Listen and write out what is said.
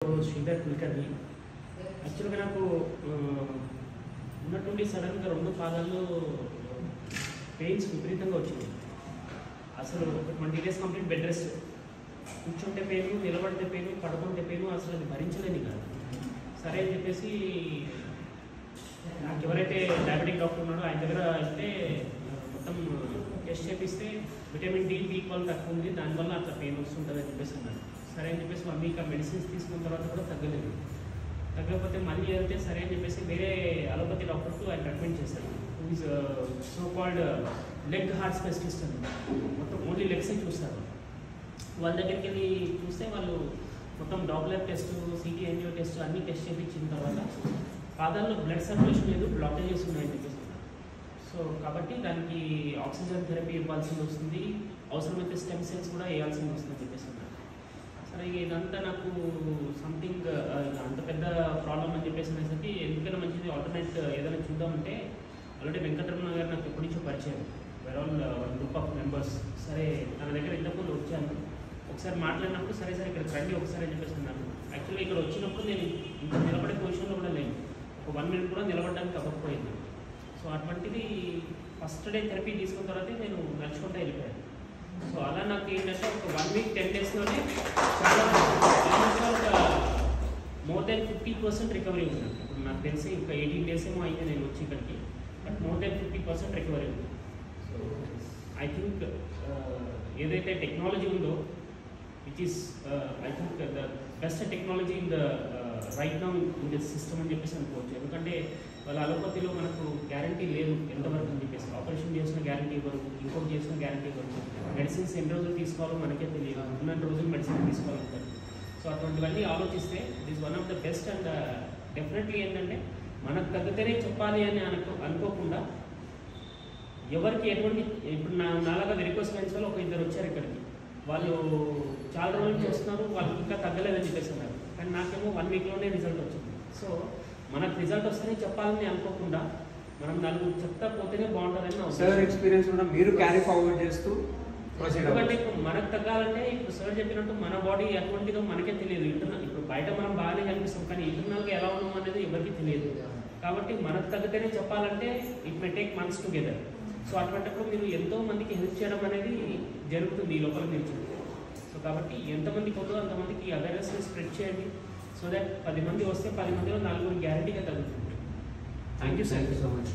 శ్రీధర్ కుల్కర్ని యాక్చువల్గా నాకు ఉన్నటువంటి సడన్గా 2 పాదాల్లో పెయిన్స్ విపరీతంగా వచ్చింది. అసలు ఒక 20 days కంప్లీట్ బెడ్ రెస్ట్, కూర్చుంటే పెయిన్, నిలబడితే పెయిన్, పడుకుంటే పెయిన్, అసలు అది భరించలేని కాదు. సరే అని చెప్పేసి నాకు ఎవరైతే డయాబెటిక్ డాక్టర్ ఉన్నాడో ఆయన దగ్గర వెళ్తే మొత్తం టెస్ట్ చేపిస్తే విటమిన్ D, B12 తక్కువ ఉంది, దానివల్ల అట్లా పెయిన్ వస్తుంటుంది అని చెప్పేసి అన్నారు. సరే అని చెప్పేసి 1 week ఆ మెడిసిన్స్ తీసుకున్న తర్వాత కూడా తగ్గలేదు. తగ్గకపోతే మళ్ళీ వెళ్తే సరే అని చెప్పేసి వేరే అలోపతి డాక్టర్కు ఆయన రికమెండ్ చేశారు. Is so called leg heart specialist అని, మొత్తం ఓన్లీ లెగ్సే చూస్తారు. వాళ్ళ దగ్గరికి వెళ్ళి చూస్తే వాళ్ళు మొత్తం Doppler test, city angio test అన్నీ టెస్ట్ చేయించిన తర్వాత పాదాల్లో బ్లడ్ సర్క్యులేషన్ లేదు, బ్లాకేజెస్ ఉన్నాయని చెప్పేసి. సో కాబట్టి దానికి ఆక్సిజన్ థెరపీ ఇవ్వాల్సి వస్తుంది, అవసరమైతే స్టెమ్ సెల్స్ కూడా వేయాల్సి వస్తుందని చెప్పేసి ఉన్నారు. సరే ఇదంతా నాకు సంథింగ్ అంత పెద్ద ప్రాబ్లం అని చెప్పేసి అనేసరికి ఎందుకైనా మంచిది ఆల్టర్నేట్ ఏదైనా చూద్దామంటే ఆల్రెడీ వెంకటరమణ గారు నాకు ఎప్పటి నుంచో పరిచయం, అరౌండ్ 1 group of members. సరే తన దగ్గర ఇంతకుముందు వచ్చాను, ఒకసారి మాట్లాడినప్పుడు సరే సరే ఇక్కడికి రండి ఒకసారి అని చెప్పేసి అన్నాను. యాక్చువల్గా ఇక్కడ వచ్చినప్పుడు నేను ఇంత నిలబడే పొజిషన్లో కూడా లేను, ఒక 1 minute కూడా నిలబడడానికి అవ్వకపోయింది. సో అటువంటిది ఫస్ట్ డే థెరపీ తీసుకున్న తర్వాతే నేను నడుచుకుంటూ వెళ్ళిపోయాను. సో అలా నాకు ఏంటంటే ఒక 1 week 10 daysలోనే చాలా ఒక మోర్ దెన్ 50% రికవరీ ఉంది. ఇప్పుడు నాకు తెలిసి ఇంకా 18 days ఏమో అయితే నేను వచ్చి ఇక్కడికి, బట్ మోర్ దెన్ 50% రికవరీ ఉంది. సో ఐ థింక్ ఏదైతే టెక్నాలజీ ఉందో which is I think the best technology in the right now in this system అని చెప్పేసి అనుకోవచ్చు. ఎందుకంటే వాళ్ళ అలోపతిలో మనకు గ్యారంటీ లేదు ఎంతవరకు అని చెప్పేసి, ఆపరేషన్ చేసిన గ్యారంటీ ఇవ్వరు, ఇంకోటి చేసిన గ్యారంటీ ఇవ్వరు, మెడిసిన్స్ ఎన్ని రోజులు తీసుకోవాలో మనకే తెలియదు, ఉన్నన్ని రోజులు మెడిసిన్ తీసుకోవాలంటారు. సో అటువంటివన్నీ ఆలోచిస్తే it is one of the best. And definitely ఏంటంటే మనకు తగ్గితేనే చెప్పాలి అని అనుకోకుండా ఎవరికి ఎటువంటి, ఇప్పుడు నాలాగా వెరికోస్ వెయిన్స్ వాళ్ళు ఒక 2 వచ్చారు ఇక్కడికి, వాళ్ళు చాలా రోజుల నుంచి వస్తున్నారు, వాళ్ళకి ఇంకా తగ్గలేదని చెప్పేసి అన్నారు. కానీ నాకేమో 1 weekలోనే రిజల్ట్ వచ్చింది. సో మనకు రిజల్ట్ వస్తేనే చెప్పాలని అనుకోకుండా మనం 4 చెప్తా పోతేనే బాగుంటుందని సార్ ఎక్స్పీరియన్స్ కూడా మీరు క్యారీ ఫార్వర్డ్ చేస్తూ. ఎందుకంటే ఇప్పుడు మనకు తగ్గాలంటే ఇప్పుడు సార్ చెప్పినట్టు మన బాడీ ఎటువంటిదో మనకే తెలియదు. ఇంటర్నల్ ఇప్పుడు బయట మనం బాగానే కనిపిస్తాం, కానీ ఇంటర్నల్గా ఎలా ఉన్నాం అనేది ఎవరికి తెలియదు. కాబట్టి మనకు తగ్గితేనే చెప్పాలంటే it may take months together. So అటువంటిప్పుడు మీరు ఎంతో మందికి హెల్ప్ చేయడం అనేది జరుగుతుంది ఈ లోపల నుంచి. సో కాబట్టి ఎంతమందికి ఉందో అంతమందికి అవేర్నెస్ని స్ప్రెడ్ చేయండి. సో దట్ 10 మంది వస్తే 10 మందిలో 4 గ్యారంటీగా తగ్గుతుంది. Thank you so much.